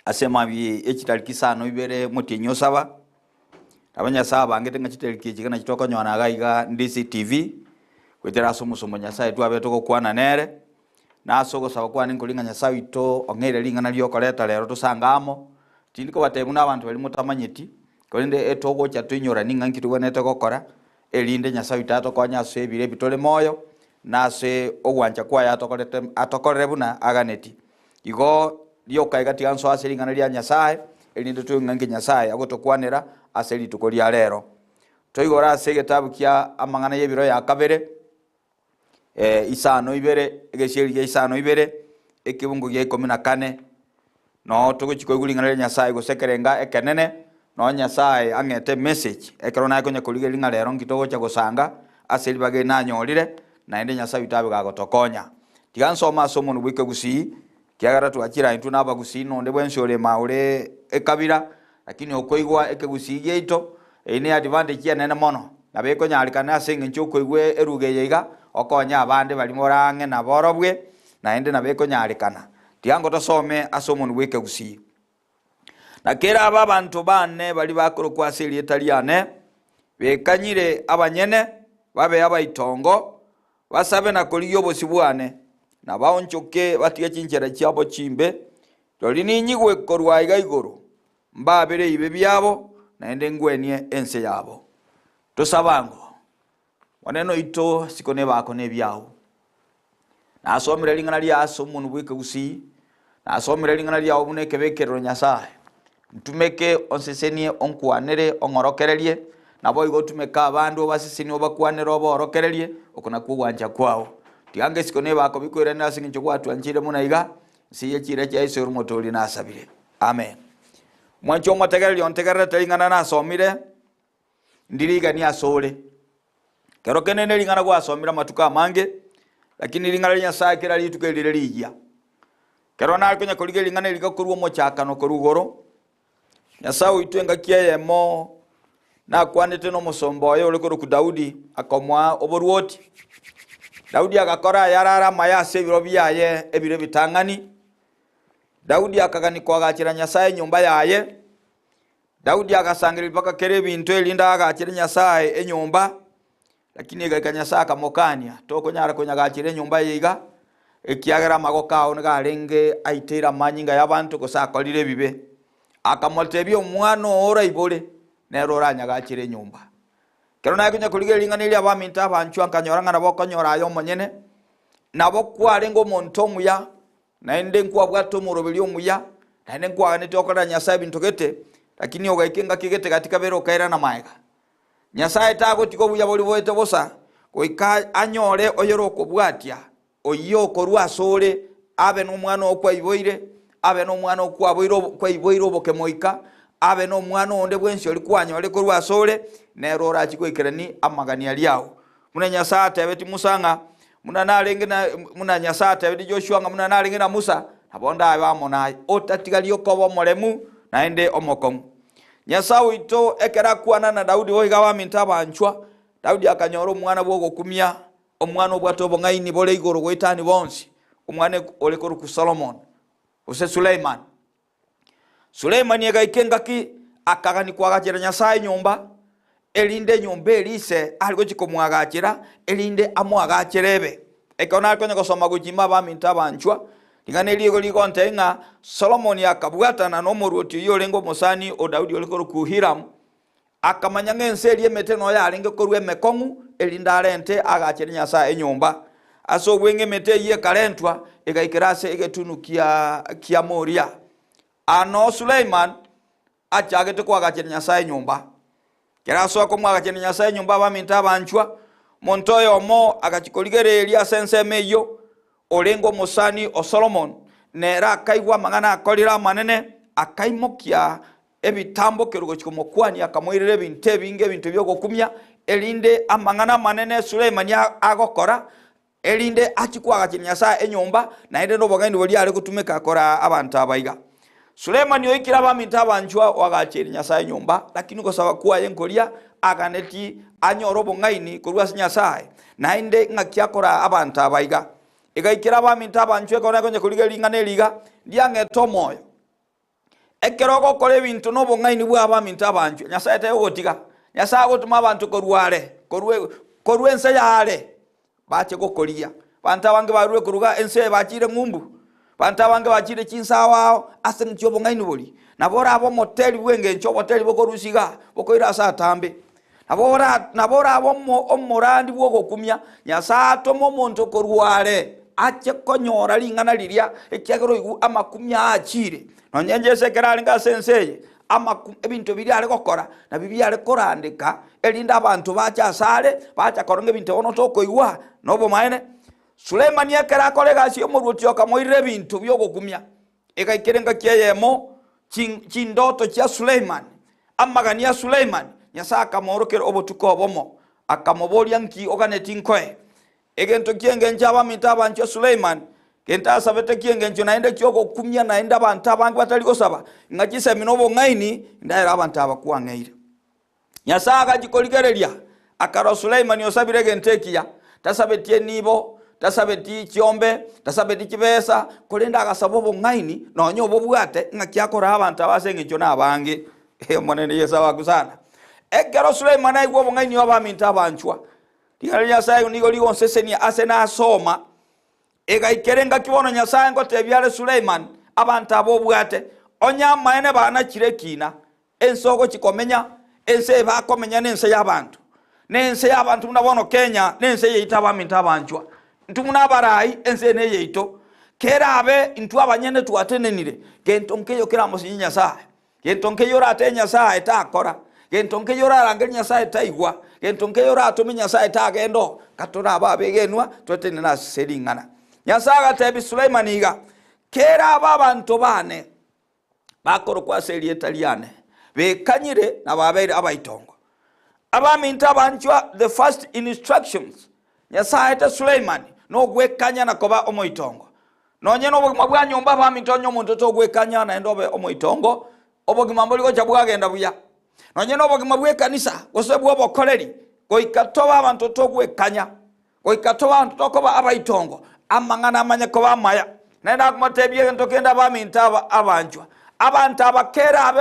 asema bi ekitaliki sano ibere mutinyo saba abanya saba ngete ngakitaliki kigana kitoko nyona gaiga ndisi TV kwetera somo nyasaye twabe toko kwana nere nasogo saba kwani nkolinga nyasaye ito ongere lingana lyo koleta lero tusangamo tindiko batemu nabantu bali mutamanyiti kolinde etogo kyatunyora ninga nkitubonete kokora elinde nyasaye tato konya sebire bitole moyo nase ogwancha kwa yatokolete atokorere buna aganeti igo lyo kaiga tianso aselingana lya nyasaye elinde tungange nyasaye agotokwanera aseli tukolia lero toigora segetabu kya amangana yebiro ya kabere isano ibere egesheri ya isano ibere ekibungu ya 14 no tugochiko igulingana lya nyasaye gosekerenga ekenene no nyasaye angete message ekerona konya kulige linga lero ngitogo cha gosanga aseli bage nanyorire naende nyasaye itabe gagotokonya tigansoma somo nubwike gusi kiagara tuachira intu naba gusi no ndebwenshore maure ekabira lakini okoigwa ekegusige ito ene advantage ya nene mono nabeko nyalikana singe nchuko igwe eruge yiga okonya abande bali morange na borobwe naende nabeko nyalikana tiango tosome asomo nubwike gusi nakera aba bantu bane bali bakoro kwasili etaliane bekanyire abanyene babe abaitongo basabe na koliyo bosibwane na baonchoke batiye chinchera cyabo chimbe doli ninyigwe korwa igayigoro mbabere ibe byabo naende ngwenie ense yabo tosabango waneno ito sikone bako ne byao na asomere lingana lya asomo nubwike gusi na asomere lingana lya obuneke bekero nyasaye mtumeke onsesenie onkwanere ongorokerelie nabo igotumeka abandu basisini obakwanere oborokerelie okona kugwanja kwao tiange sikone bako bikwere nasi ngincho kwatu anjire munaiga siye chire cha Yesu rumotoli nasabire amen mwancho mwategereli ontegerere telingana nasomire ndiriga ni asole kero kenene lingana kwa asomira matuka mange lakini lingana lya Nyasaye kera litukelire lijya kero na konya kolige lingana likakurwo mochaka no korugoro Nyasaye itwenga kiyemo na kwanete no musomboyo olekoro ku Daudi akomwa oborwoti Daudi akakora yarara mayase biro byaye ebire bitangani Daudi akagani kwagakira Nyasaye nyumba yaye Daudi akasangira baka kere bintu elinda agakira Nyasaye enyumba lakini gaika Nyasaye akamokania toko nyara konyagakira nyumba yiga ekiagera magoka ongarenge aitera manyinga yabantu kosakolire bibe akamotebyo umwano ora ibole nerora nyagakira nyumba kero na kunya kulige lingana ili abaminta abanchu ankanyoranga nabo konyora ayo monyene nabo kwarengo montomu ya naende nkwa bwato murobeli omuya naende nkwa ne tokora Nyasaye bintogete lakini ogaikenga kigete katika bero kaira na maega Nyasaye tago tiko buya boli boete bosa koika anyore oyoro kobwatia oyo korwa sole abe no mwana okwa iboire abe no mwana okwa boiro kwa iboiro bokemoika abe no mwana onde bwensi oli kwanyore korwa sole nerora chikoikerani amagani aliao muna Nyasaye tebeti musanga muna nalenge na muna Nyasaye tebeti Joshua nga muna nalenge na Musa abonda abamona otatigalio kobo molemu naende omokomu Nyasaye ito ekera kwana na Daudi oigawa mintaba anchwa Daudi akanyoro mwana bwo kumia omwana obwato bongaini bole igoro goitani bonsi omwana olekoro ku Solomon ose Suleiman yegaikenga ki akagani kwagakira Nyasaye nyumba elinde nyumba elise aliko chikomwagakira elinde amwagakirebe ekona konya gosoma gujima ba mintaba anchwa Lingane ligo ligo ntenga Solomon yakabwata na nomoroti yo lengo musani o Daudi olikoro ku Hiram akamanyanga enseli emeteno ya lenge korwe mekongu elindarente agakira Nyasaye enyumba aso wenge mete ye kalentwa egaikirase egetunu kia Moria ano Suleiman achagete kwa agakira Nyasaye nyumba keraso akomwa agakira Nyasaye nyumba baminta banchwa montoyo mo agachikoligere elia sensemeyo olengo musani o Solomon nera kaigwa mangana akolira manene akaimokia ebitambo kerugo chikomokwani akamoirere binte binge bintu byo gokumya elinde amangana manene Suleiman agokora elinde achikwaga Nyasaye enyumba naende no bogani boli ali kutumeka akora abantu abaiga Suleiman yoikira baminta abanjwa wagachira Nyasaye nyumba lakini kosaba kuwa yenkolia aganeti anyorobo ngaini kurwa Nyasaye naende ngakyakora abantu abaiga igaikira baminta abanjwe kona konye kuliga lingane liga ndiange tomoyo ekero gokora ebintu n'obong'aini bwa abaminto abanchwa Nyasaye tegotiga Nyasaye gotuma abantu korwa ense yare bache gokoria bantu abange barwe kuruga ense bachire ng'umbu bantu abange bachire chinsawao ase nchi obong'aini bori nabora abo moteli bwenge nchi oboteli bokorusiga bokoira asa atambe nabora abo omorandi bwogokumia Nyasaye atoma omonto korware ache konyora ling'ana liria ekiagero igu amakumia achire nonyenjese kerari ngasenseye ebintu biri ale gokora na bibi ale korandika elinda abantu bacha asare bacha koronga ebintu ono tokoigwa nobo maene Suleimani ekera kolega sio moruti okamoire ebintu byogokumia ekaikirenga kieyemo chindoto cha Suleimani amagani ya Suleimani Nyasaye akamorokera obotuko obomo akamoboria nki oganeti nkoe egento kiengenja abaminto abanchwa Suleimani kenta sabete kiengenjo naende kyoko kumya naenda abantu abangi batali gosaba ngakise minobo ngaini ndaira abantu abakuangeire Nyasaye akagikoligereria akaro Suleimani osabire gentekia tasabetie nibo tasabeti chiombe tasabeti kibesa kolenda agasabo ngaini nonyo bobwate ngakyakora abantu abasengecho nabangi monene Yesu wakusana ekero Suleimani aigwo ngaini abaminto abanchwa Tingala Nyasaye unigo ligo nseseni asena asoma Egaikerenga kibono Nyasaye ngotebyale Suleimani abantu abobwate onyama ene bana kirekina ensogo kikomenya ense bakomenya nense y'abantu munabono Kenya nense yeita abaminto abanchwa ntumuna barayi ense ne yeito kerabe intu abanyene tuatenenire gentonkeyo kiramo sinyi Nyasaye gentonkeyo rate Nyasaye takora gentonkeyo rarange Nyasaye taigwa gentonkeyo ratumi Nyasaye tagendo katora ababegenwa twetenena seringana Nyasaye atebi Suleimani iga kera abantu bane bakoro kwa seri Italiane bekanyire nababeire abaitongo abaminto abanchwa the first instructions Nyasaye te Suleimani no gwekanya nakoba omoitongo nonye no bwa nyomba abaminto nyomuntu to gwekanya na endobe omoitongo obogimambo liko chabwagenda buya nonye no bogimabwe kanisa gosebu obokoleri goikatoba abantu to gwekanya goikatoba abantu tokoba abaitongo amangana amanya ko bamaya nenda kumotebye ntokenda abaminto abanchwa abantu abakera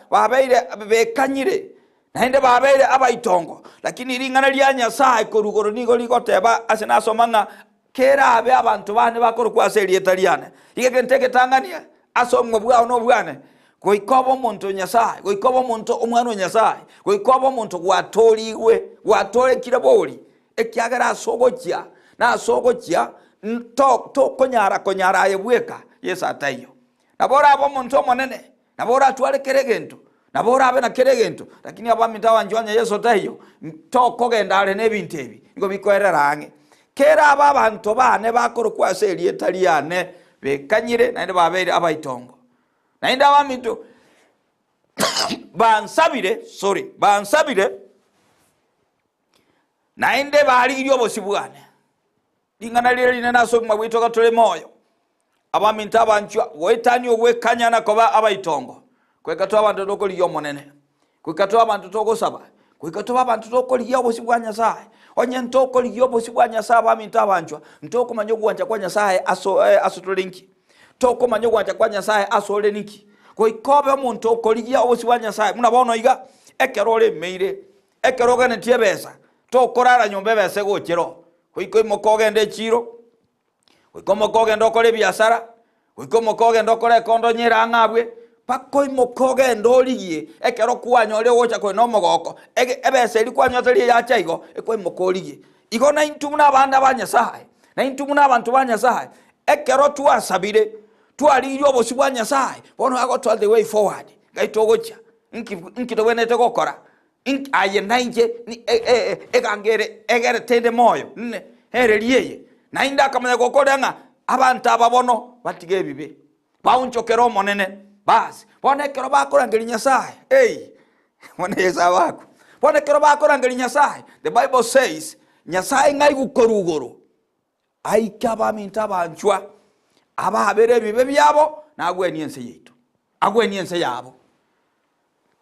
babeire bekanyire naende babeire abaitongo lakini ringana lya Nyasaye korugoro nigo ligoteba asena somanga kera abe abantu bane bakoro kwa seri Italiane igekenteke Tangania asomwe bwa no bwane goikobo muntu Nyasaye goikobo muntu omwana Nyasaye goikobo muntu gwatole kiraboli ekyagara asogokia na asogokia to konyara yebweka Yesu atayo nabora abo muntu monene nabora atwale keregento nabora abe na keregento lakini abaminto abanjwanya Yesu atayo to kogendale nebintu ebi ngo bikoererange kera abantu bane bakoro kwa seri Italiane bekanyire naende babeire abaitongo naende abaminto bansabire naende bali iryo bosibwane ingana lile linena sogma bwitoka tole moyo abaminto abanchwa wetani ogwekanya nakoba abaitongo kwekatwa abantu dokoli yo monene kwekatwa abantu togosaba kwekatwa abantu tokoli yo bosibwa Nyasaye onye ntokoli yo bosibwa Nyasaye abaminto abanchwa ntoko manyo gwanja kwa Nyasaye asotolinki toko manyo gwanja kwa Nyasaye asole niki koikobe omuntu okoli yo bosibwa Nyasaye munabono iga ekerole meire ekeroga netiebesa tokorara nyombe bese gochero koiko mokogende chiro koiko mokogende okole biashara koiko mokogende okole kondo nyirangabwe pako mokogende oligie ekero kwanyole gocha ko no mogoko ebese ri kwanyoteli ya chaigo eko mokoligie igo na intumuna abanda banyasaye na intumuna abantu banyasaye ekero tuasabire twalirio bosibwa Nyasaye bono ago to the way forward gaitogocha nkitobwenete gokora aye nainje egere tende moyo ne hereliye nainda akamanya gokorenga abantu ababono batige bibe baunchokero monene basi bonekero bakorangeli Nyasaye moneza wako bonekero bakorangeli Nyasaye the Bible says Nyasaye ngai gukorugoro aikaba aminta banchwa abahabere bibe byabo nagweni ense yitu agweni ense yabo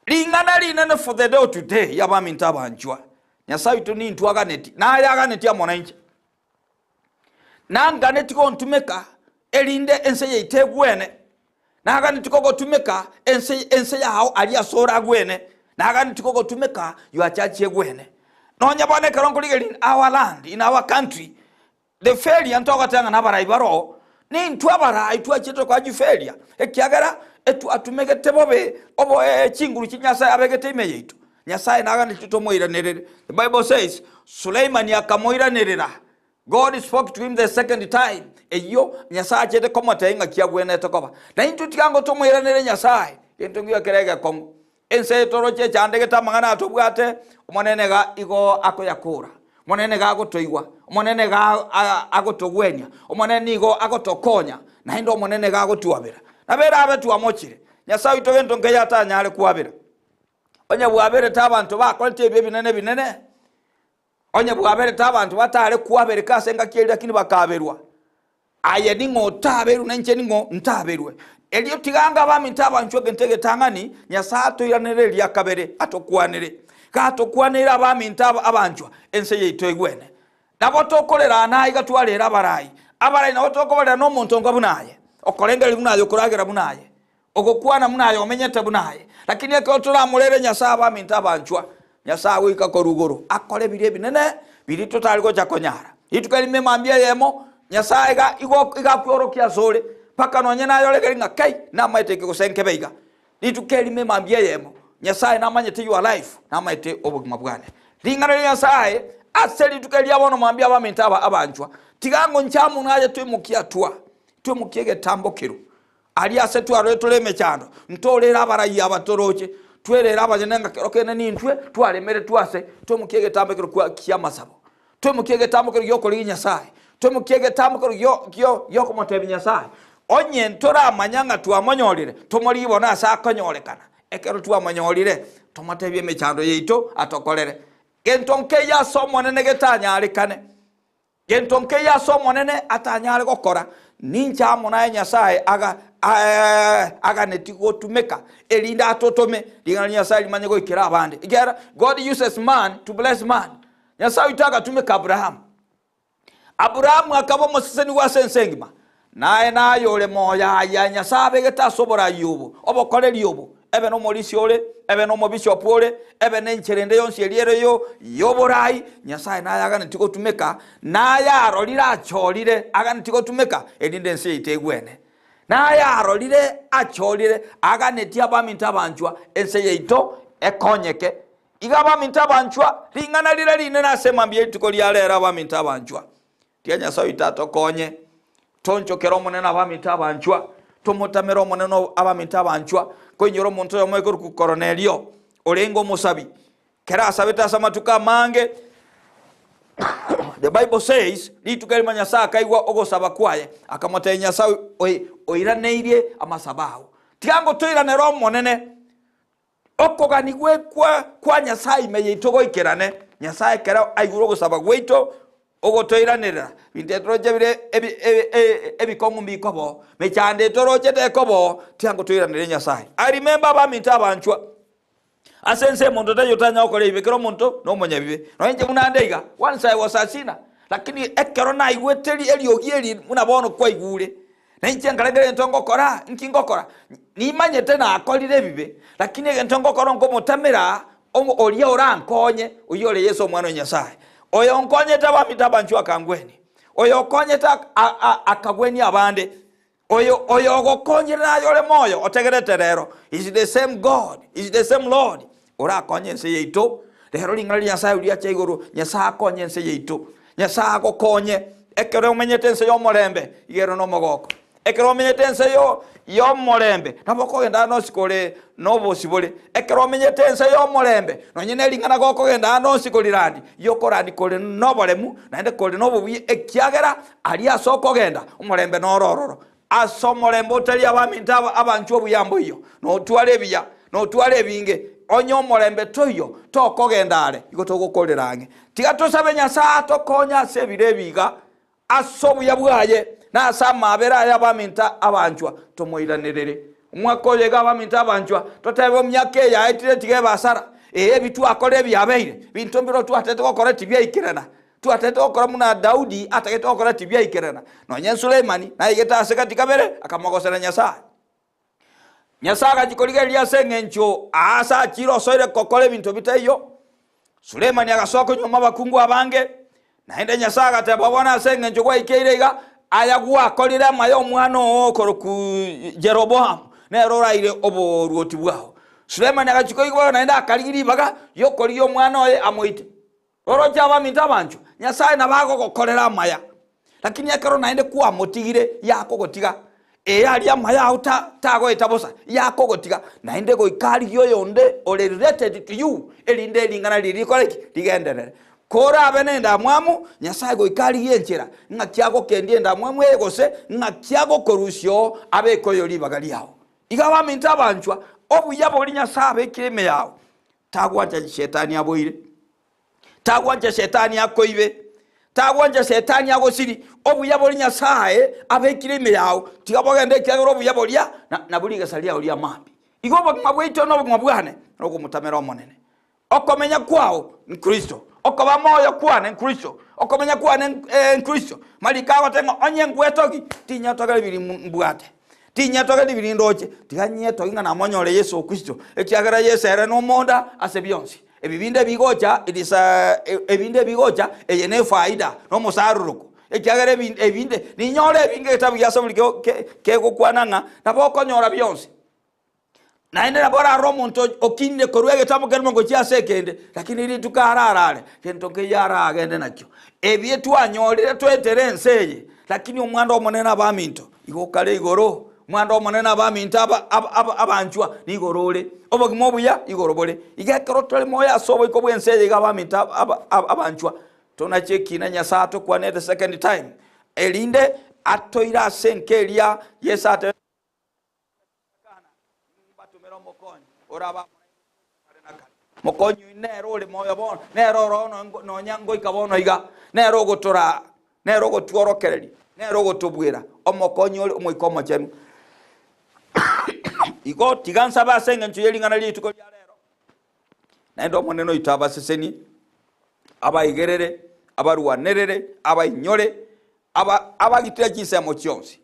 lingana linene for the day today yabaminta banchwa Nyasaye tuni ntwaga neti na yaga neti amonanche nanga neti ko ntumeka elinde ense yitegwene nagani tikogotumika ense yao alia sora gwene nagani tikogotumika yuachache gwene nonya bone karongoligeli in our land, in our country. The failure ntoka tanga nabara ibaro ni ntwabara itwa chito kwa ju failure ekiagara etu atumege tebobe obo chinguru chinyasa abegete imeyitu nyasaye nagani tutomoira nerere. The Bible says Suleiman yakamoira nerera. God spoke to him the second time. Eyo nyasaye chete komata inga kiagwene tokoba na intu tikango tomoira nerere nyasaye entongiwa kerege kongo ense toroche chandege tamangana atobwate umonene ga igo akoyakura monene ga gotoigwa monene ga agotogwenya monene igo agotokonya na indo monene ga gotuabira na bera abetu amochire nyasaye itoge ntonge yata nyale kuabira onye bwabere tabantu bakolete ebye binene onye bwabere tabantu batale kuabere kasenga kieli lakini bakaberwa aye ningo taberu nanche ningo ntaberwe elio tiganga bami ntabanchwe ntege tangani nyasato iranere lya kabere atokwanire katokwanira abami ntaba abanchwa ense yeito igwene nabotokolera nayi gatwalera abarayi nabotokolera no muntu ngabunaye okolengera bunaye okuragira bunaye ogokwana munaye omenyete bunaye lakini ekotora mulere nyasa abami ntabanchwa nyasa wika korugoro akole bire binene biri totaliko chakonyara itukalime mambia yemo nyasa igakworokia sole paka nonye nayo legelinga kai na maite kusenke beiga nitukelime mambia yemo nyasaye namanyete your life namaite obugima bwane lingana nyasaye aseli tukelia abono mambia abamintaba abanjwa tigango nchamu naje tumukiege tambokero ali asetu aretoleme cyando ntolera abarayi abatoroche twerera abajenenga kerokene nintwe twalemere twase tumukiege tambokero kwa kiamasabo tumukiege tambokero yoko linyasaye tumukiege tambokero yoko motebi nyasaye onye ntora amanyanga tuamonyolire tumolibona asa konyorekana ekero tuamonyolire tomatebye mechando yeito atokolere gentonke ya somonene getanyalikane gentonke ya somonene atanyale gokora ninja amona nyasaye aga netiko tumeka elinda atotome lingana nyasaye limanye goikira abande igera God uses man to bless man nyasaye itaga tumeka Abraham akabo moseseni wasensengima naye nayole moya ya nyasabe getasobora yubu obokoreri yubu ebe no molisi ole ebe no mobishop ole ebe nencherende yonsi eliere yoborai nyasaye naye agane tiko tumeka naye arolira acholire agane tiko tumeka elinde nsi itegwene naye arolire acholire agane tiabaminta banjwa ense yeito ekonyeke igabaminta banjwa lingana lire line nasema mbiye tiko lialera abaminta banjwa tia nyasaye itato konye toncho keromo nena abaminta banjwa tomotamero moneno abaminta banjwa konyoro muntu yo mwekuru ku Cornelio olengo musabi kera sabeta samatuka mange the Bible says litukali nyasa kaigwa ogosaba kwaye akamota nyasa oiraneirie amasabaho tiango toiranero monene okoganigwe kwa nyasa imeyitogo ikerane nyasa kera aiguro gosaba gweito ogotoiranira bintetoroje bire ebikongu mbikobo mechande toroje tekobo tiango toiranire nyasaye. I remember abaminta abanchwa asense muntu tayotanya okole ibekero muntu no monyabibe no nje munandeiga once I was asina lakini ekero na igweteri eliogieri munabono kwa igure na nje ngalengere ntongo kora nkingokora ni manyete na akolire bibe lakini ntongo kora ngo mutamira olia orankonye uyole Yesu mwana nyasaye oyo nkonye tabamita banchwa kangweni oyo konye ta akagweni abande oyo gokonye na yole moyo otegerete rero is the same God is the same Lord ora konye nse yeito rero lingali nyasaye ulia chaiguru nyasaye konye nse yeito nyasaye gokonye ekero menyete nse yo molembe yero no mogoko ekero menyete nse yo molembe naboko genda no sikole no bosibole ekero menyete nse yo molembe no nyene lingana goko genda no sikolirandi yokorandi kole no bolemu naende kole no bubi ekiagera ali asoko genda umulembe no rororo asomolembe otali abaminta abanchwa buyambo iyo no twalebya no twalebinge onyo molembe toyo tokogendale igotogokolerange tigatosabe nyasaye tokonya sebirebiga asobu yabwaye na sama abera yabaminta abanchwa tomoiranirere umwakoye gabaminta abanchwa totebe myake ya etire tige basara bitu akole byabeire bintombiro twatete gokora tibya ikirana twatete gokora muna Daudi atakete gokora tibya ikirana no nya Suleimani na igeta sekati kabere akamogosera nyasaye Nyasaga chikoligeria sengencho asa chiro soire kokole bintu bitayo. Sulemani agasoko nyuma bakungu abange naende Nyasaga tababona sengencho kwa ikeirega ayagwa kolira mayo mwana okoroku Jeroboam nerora ile oboruoti bwao. Sulemani agachikoigwa naenda akarigiri baga yokori yo mwana oye amoite. Oro jaba mintabancho Nyasaye nabago gokorera maya. Lakini yakaro naende kuwa motigire yako gotiga. Yali amaya uta tago etabosa yako gotiga naende go ikari yo yonde ole related to you elinde lingana liri koleki ligenderere. Kora abenenda mwamu Nyasaye go ikari yenchera ngakyago kendienda mwamu egose ngakyago korusyo abeko libagali yawo. Igaba mintabanchwa obuyabo li Nyasaye kireme yawo. Tagwanja shetani aboire. Tagwanja shetani akoibe. Tagwanja shetani agosiri obuyabo li Nyasaye abekireme yawo tigabogende kyagoro obuyabo lya na buliga salia oli amambi igoba mabwito no mabwane no kumutamera omonene okomenya kwao ni Kristo okoba moyo kwane ni Kristo okomenya kwane ni Kristo malikawa tenga onye ngwetogi tinya togale biri mbwate tinya togale biri ndoche tiganye toginga na monyole Yesu Kristo ekyagara Yesu ere no monda asebionsi ebibinde bigocha idisa ebinde bigocha eyene faida no musaruruko ekyagere ebinde ninyole ebinge etabu yasobuliko kego kwananga naboko nyora byonse naende nabora romonto okinde korwege tamu kermo gocha sekende lakini iri tukararare kento ke yara agende nakyo ebyetu anyolire tweterenseje lakini omwanda omonena baminto igokale igoro mwanda omonena baminta abanchwa nigorole obogimo buya igorobole igekero tole moya asobo ikobwenseje igabaminta abanchwa tona cheki na Nyasato kwa the second time elinde atoira senkelia yesate batumero mokonyo oraba mokonyo nero ole moyo bon nero rono no nyango ikabono iga nero gotora nero gotworokereri nero gotubwira omokonyo ole omoikomo chenu igo tigansa basengencho yelingana lituko lya lero nendo moneno itaba seseni abayigerere abaruwanerere abayinyore abagitira kisemo cyonse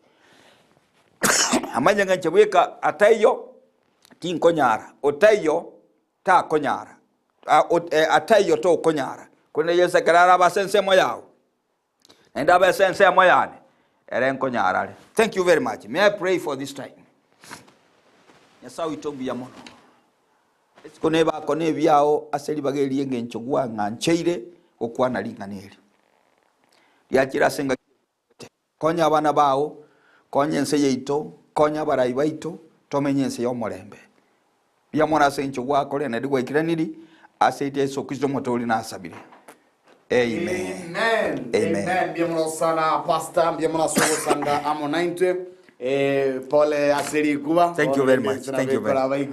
amanya nganche bweka atayo tinkonyara otayo ta konyara atayo to konyara kone yesa karara basensemo yawo enda basensemo yane eren konyara. Thank you very much. May I pray for this time? Nyasawe itombi ya mono esikoneba kone byao aseli bageli yengencho gwa ngancheire okwana linganeri yakira senga konya abana bawo konya ense yeito konya barayi baito tomenye ense yomolembe byamona sencho gwa kole na digwa ikiraniri asete Yesu Kristo motoli na asabire. Amen. Amen. Amen. Byamona sana pastor byamona sogo sanga amo 90 pole aseri kuba. Thank you very much. Thank you very much.